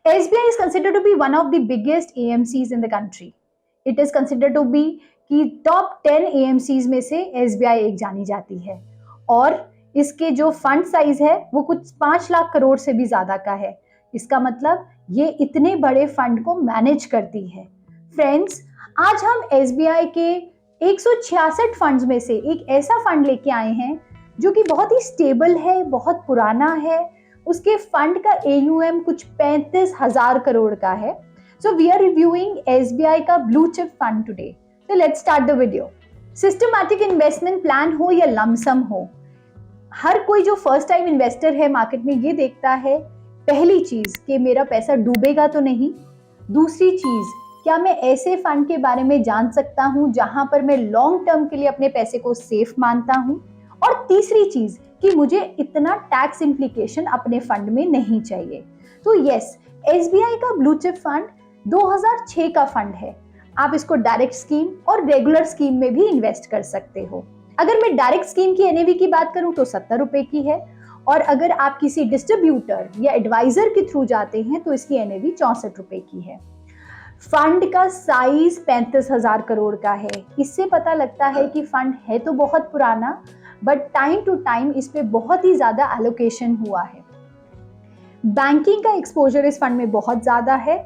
SBI is considered to be one of the biggest AMCs in the country. It is considered to be कि top 10 AMCs में से SBI एक जानी जाती है और इसके जो फंड साइज है वो कुछ 5 लाख करोड़ से भी ज्यादा का है। इसका मतलब ये इतने बड़े फंड को मैनेज करती है। फ्रेंड्स, आज हम SBI के 166 फंड्स में से एक ऐसा फंड लेके आए हैं जो कि बहुत ही स्टेबल है, बहुत पुराना है। उसके फंड का AUM कुछ 35,000 करोड़ का है। So we are reviewing SBI का blue chip fund today. So let's start the video. Systematic investment plan हो या लमसम हो, हर कोई जो फर्स्ट टाइम इन्वेस्टर है मार्केट में ये देखता है पहली चीज कि मेरा पैसा डूबेगा तो नहीं, दूसरी चीज क्या मैं ऐसे फंड के बारे में जान सकता हूं जहां पर मैं लॉन्ग टर्म के लिए अपने पैसे को सेफ मानता हूं, और तीसरी चीज कि मुझे इतना टैक्स इम्प्लीकेशन अपने फंड में नहीं चाहिए। तो यस, SBI का ब्लू चिप फंड 2006 का फंड है। आप इसको डायरेक्ट स्कीम और रेगुलर स्कीम में भी इन्वेस्ट कर सकते हो। अगर मैं डायरेक्ट स्कीम की NAV की बात करूं तो 70 रुपए की है, और अगर आप किसी डिस्ट्रीब्यूटर या एडवाइजर के थ्रू जाते हैं तो इसकी NAV 64 रुपए की है। फंड का साइज 35,000 करोड़ का है। इससे पता लगता है कि फंड है तो बहुत पुराना, बट टाइम टू टाइम इस पे बहुत ही ज्यादा एलोकेशन हुआ है। बैंकिंग का एक्सपोजर इस फंड में बहुत ज्यादा है।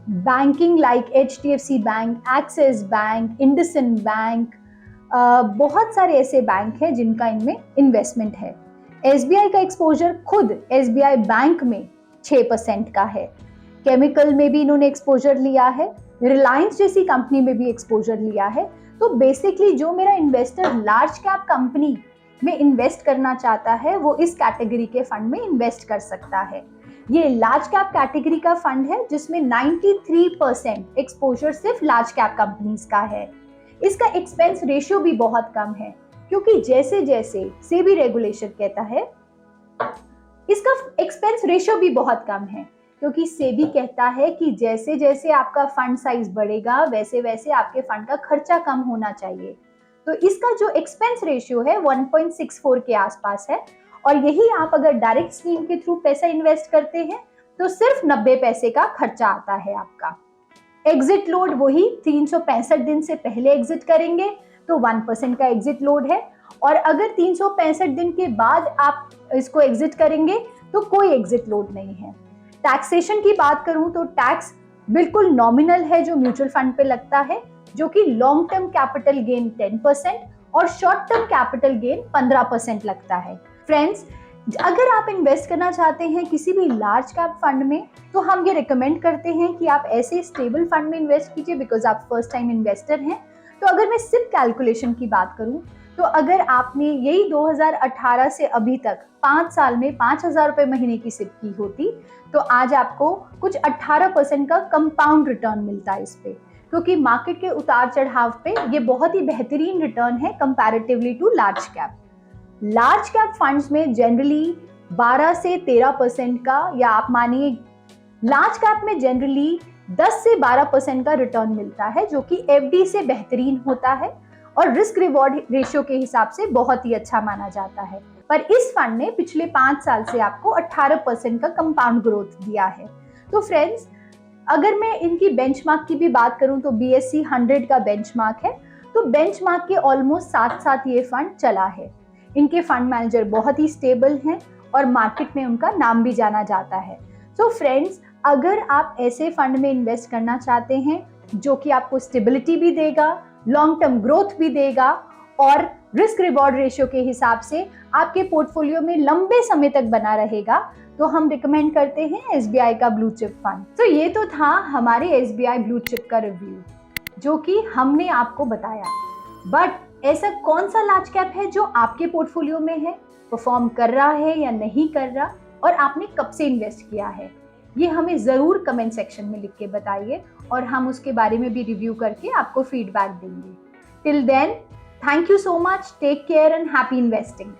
Banking like HDFC bank, axis bank, IndusInd bank, बहुत सारे ऐसे बैंक हैं जिनका इनमें इन्वेस्टमेंट है। SBI का एक्सपोजर खुद SBI बैंक में 6% का है। केमिकल में भी इन्होंने एक्सपोजर लिया है, रिलायंस जैसी कंपनी में भी एक्सपोजर लिया है। तो बेसिकली जो मेरा इन्वेस्टर लार्ज कैप कंपनी में इन्वेस्ट करना चाहता है वो इस कैटेगरी के फंड में इन्वेस्ट कर सकता है। ये लार्ज कैप कैटेगरी का फंड है जिसमें 93% एक्सपोजर सिर्फ लार्ज कैप कंपनीज का है। इसका एक्सपेंस रेशियो भी बहुत कम है, क्योंकि जैसे जैसे सेबी रेगुलेशन कहता है इसका एक्सपेंस रेशियो भी बहुत कम है, क्योंकि सेबी कहता है कि जैसे जैसे आपका फंड साइज बढ़ेगा वैसे वैसे आपके फंड का खर्चा कम होना चाहिए। तो इसका जो एक्सपेंस रेशियो है 1.64 के आसपास है, और यही आप अगर डायरेक्ट स्कीम के थ्रू पैसा इन्वेस्ट करते हैं तो सिर्फ 90 पैसे का खर्चा आता है आपका। एग्जिट लोड वही 365 दिन से पहले एग्जिट करेंगे तो 1% का एग्जिट लोड है, और अगर 365 दिन के बाद आप इसको एग्जिट करेंगे तो कोई एग्जिट लोड नहीं है। टैक्सेशन की बात करूं तो टैक्स बिल्कुल नॉमिनल है जो म्यूचुअल फंड पे लगता है, जो कि लॉन्ग टर्म कैपिटल गेन 10% और शॉर्ट टर्म कैपिटल गेन 15% लगता है। फ्रेंड्स, अगर आप इन्वेस्ट करना चाहते हैं किसी भी लार्ज कैप फंड में तो हम ये रिकमेंड करते हैं कि आप ऐसे स्टेबल फंड में इन्वेस्ट कीजिए, बिकॉज आप फर्स्ट टाइम इन्वेस्टर हैं। तो अगर मैं सिप कैलकुलेशन की बात करूं तो अगर आपने यही 2018 से अभी तक 5 साल में 5,000 रुपए महीने की सिप की होती तो आज आपको कुछ 18% का कंपाउंड रिटर्न मिलता है इस पे, क्योंकि मार्केट के उतार चढ़ाव पे ये बहुत ही बेहतरीन रिटर्न है comparatively to large cap. Large cap funds में जनरली 12 से 13% का, या आप मानिए लार्ज कैप में जनरली 10 से 12% का रिटर्न मिलता है, जो कि FD से बेहतरीन होता है और रिस्क रिवॉर्ड रेशियो के हिसाब से बहुत ही अच्छा माना जाता है। पर इस फंड ने पिछले 5 साल से आपको 18% का कंपाउंड ग्रोथ दिया है। तो फ्रेंड्स, अगर मैं इनकी बेंचमार्क की भी बात करूं तो BSE 100 का बेंचमार्क है, तो बेंचमार्क के ऑलमोस्ट साथ साथ ये फंड चला है। इनके फंड मैनेजर बहुत ही स्टेबल हैं और मार्केट में उनका नाम भी जाना जाता है। सो फ्रेंड्स, अगर आप ऐसे फंड में इन्वेस्ट करना चाहते हैं जो कि आपको स्टेबिलिटी भी देगा, लॉन्ग टर्म ग्रोथ भी देगा और रिस्क रिवॉर्ड रेशियो के हिसाब से आपके पोर्टफोलियो में लंबे समय तक बना रहेगा, तो हम रिकमेंड करते हैं SBI का ब्लू चिप फंड। तो ये तो था हमारे SBI ब्लू चिप का रिव्यू जो कि हमने आपको बताया। बट ऐसा कौन सा लार्ज कैप है जो आपके पोर्टफोलियो में है, परफॉर्म कर रहा है या नहीं कर रहा, और आपने कब से इन्वेस्ट किया है, ये हमें जरूर कमेंट सेक्शन में लिख के बताइए और हम उसके बारे में भी रिव्यू करके आपको फीडबैक देंगे। Till then, thank you so much, take care and happy investing.